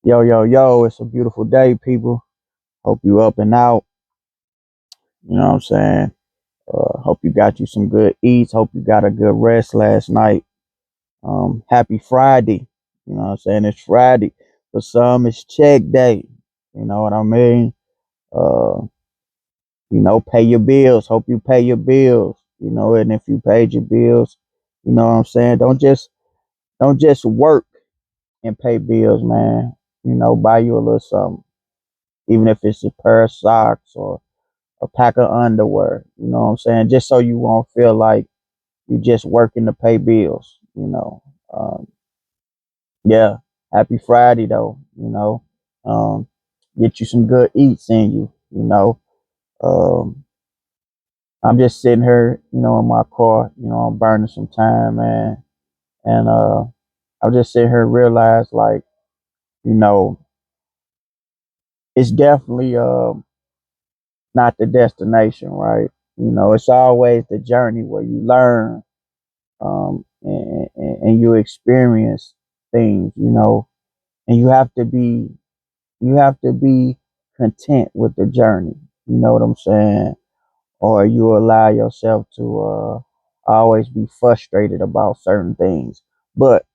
Yo, yo, yo, it's a beautiful day, people. Hope you up and out. You know what I'm saying? Hope you got you some good eats. Hope you got a good rest last night. Happy Friday. You know what I'm saying? It's Friday. For some, it's check day. You know what I mean? Uh, pay your bills. Hope you pay your bills. And if you paid your bills, you know what I'm saying? Don't just work and pay bills, man. Buy you a little something. Even if it's a pair of socks or a pack of underwear, you know what I'm saying? Just so you won't feel like you just working to pay bills. Um, yeah, happy Friday though, Um, get you some good eats in you. Um, I'm just sitting here, in my car, I'm burning some time, man. And I'm just sitting here realize like, you know, it's definitely not the destination, right? It's always the journey where you learn and you experience things, and you have to be content with the journey. You know what I'm saying? Or you allow yourself to always be frustrated about certain things. But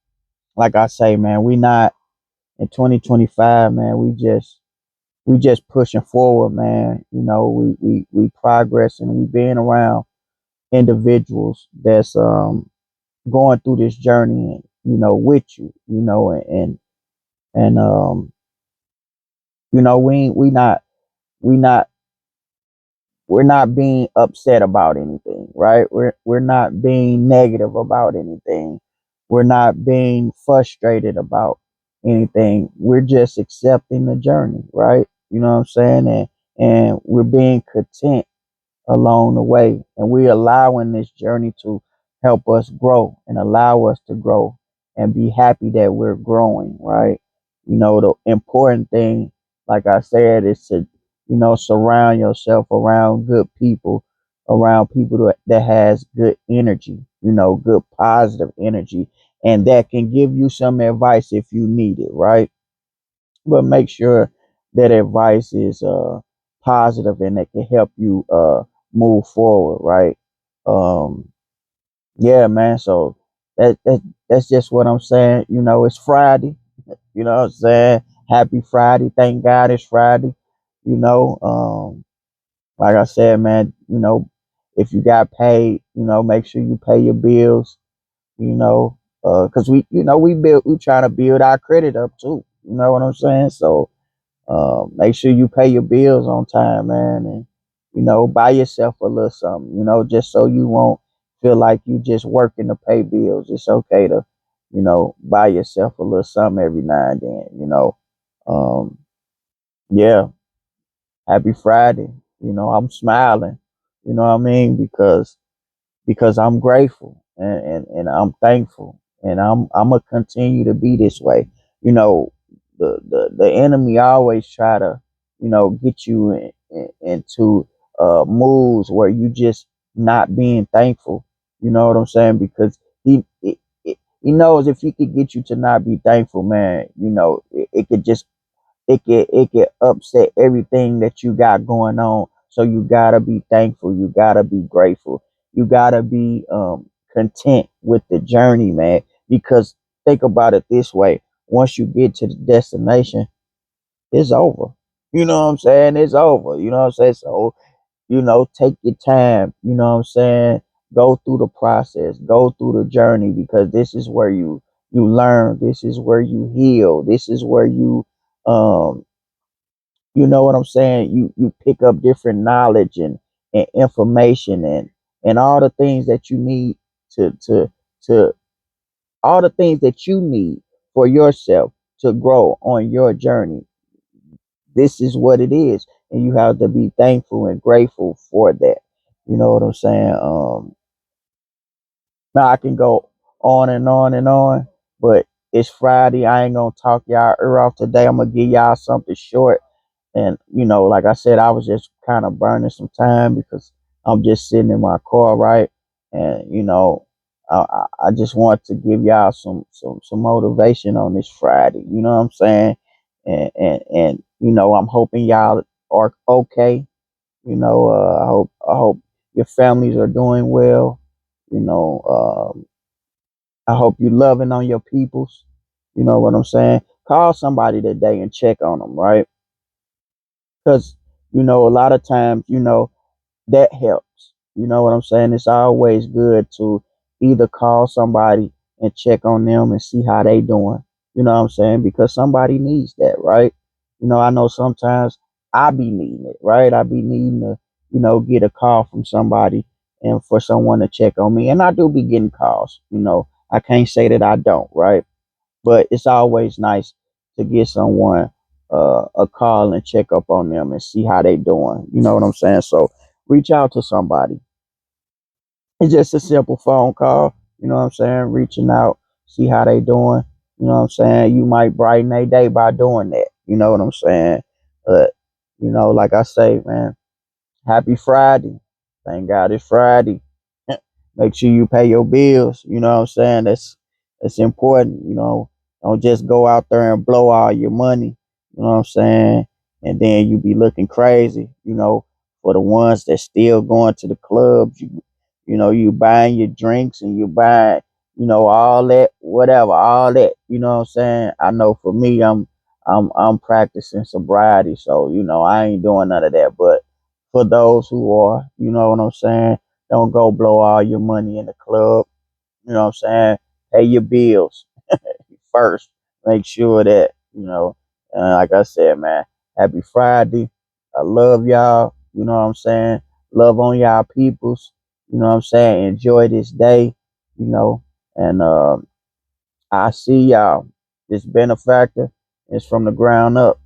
like I say, man, we not in 2025, man. We just pushing forward, man. We progress and we being around individuals that's going through this journey, with you, and we not we're not being upset about anything, right? We're not being negative about anything. We're not being frustrated about anything. We're just accepting the journey, right? You know what I'm saying? And we're being content along the way. And we allowing this journey to help us grow and allow us to grow and be happy that we're growing, right? The important thing, like I said, is to, surround yourself around good people, around people that has good energy, good positive energy, and that can give you some advice if you need it, right? But make sure that advice is positive and that can help you move forward, right? Um, yeah, man. So that's just what I'm saying. It's Friday. You know what I'm saying? Happy Friday. Thank God it's Friday. You know, like I said, man. If you got paid, make sure you pay your bills. Because we trying to build our credit up too. You know what I'm saying? So make sure you pay your bills on time, man, and buy yourself a little something, just so you won't feel like you just working to pay bills. It's okay to, buy yourself a little something every now and then. Um, yeah, happy Friday. I'm smiling. You know what I mean? Because I'm grateful and I'm thankful and I'm gonna continue to be this way. You know, the enemy always try to, get you into moods where you just not being thankful. You know what I'm saying? Because he knows if he could get you to not be thankful, man, it could just it could upset everything that you got going on. So you gotta be thankful. You gotta be grateful. You gotta be content with the journey, man. Because think about it this way: once you get to the destination, it's over. You know what I'm saying? It's over. You know what I'm saying? So take your time. You know what I'm saying? Go through the process. Go through the journey because this is where you learn. This is where you heal. This is where um you know what I'm saying? You pick up different knowledge and information and all the things that you need to all the things that you need for yourself to grow on your journey. This is what it is. And you have to be thankful and grateful for that. You know what I'm saying? Now I can go on and on and on, but it's Friday. I ain't gonna talk y'all ear off today. I'm gonna give y'all something short. And like I said, I was just kind of burning some time because I'm just sitting in my car, right? And I just want to give y'all some motivation on this Friday. You know what I'm saying? And I'm hoping y'all are okay. I hope your families are doing well. You know, I hope you loving on your peoples. You know what I'm saying? Call somebody today and check on them, right? Because a lot of times, that helps. You know what I'm saying? It's always good to either call somebody and check on them and see how they doing. You know what I'm saying? Because somebody needs that, right? I know sometimes I be needing it, right? I be needing to, get a call from somebody and for someone to check on me. And I do be getting calls, I can't say that I don't, right? But it's always nice to get someone a call and check up on them and see how they doing. You know what I'm saying? So reach out to somebody. It's just a simple phone call. You know what I'm saying? Reaching out, see how they doing. You know what I'm saying? You might brighten their day by doing that. You know what I'm saying? But like I say, man, happy Friday. Thank God it's Friday. Make sure you pay your bills. You know what I'm saying? That's important. Don't just go out there and blow all your money. You know what I'm saying? And then you be looking crazy. For the ones that still going to the clubs, you buying your drinks and you buying, all that, whatever, all that. You know what I'm saying? I know for me, I'm practicing sobriety, so I ain't doing none of that. But for those who are, you know what I'm saying? Don't go blow all your money in the club. You know what I'm saying? Pay your bills first. Make sure that, like I said, man, happy Friday. I love y'all. You know what I'm saying? Love on y'all peoples. You know what I'm saying? Enjoy this day, you know, and I see y'all. This benefactor is from the ground up.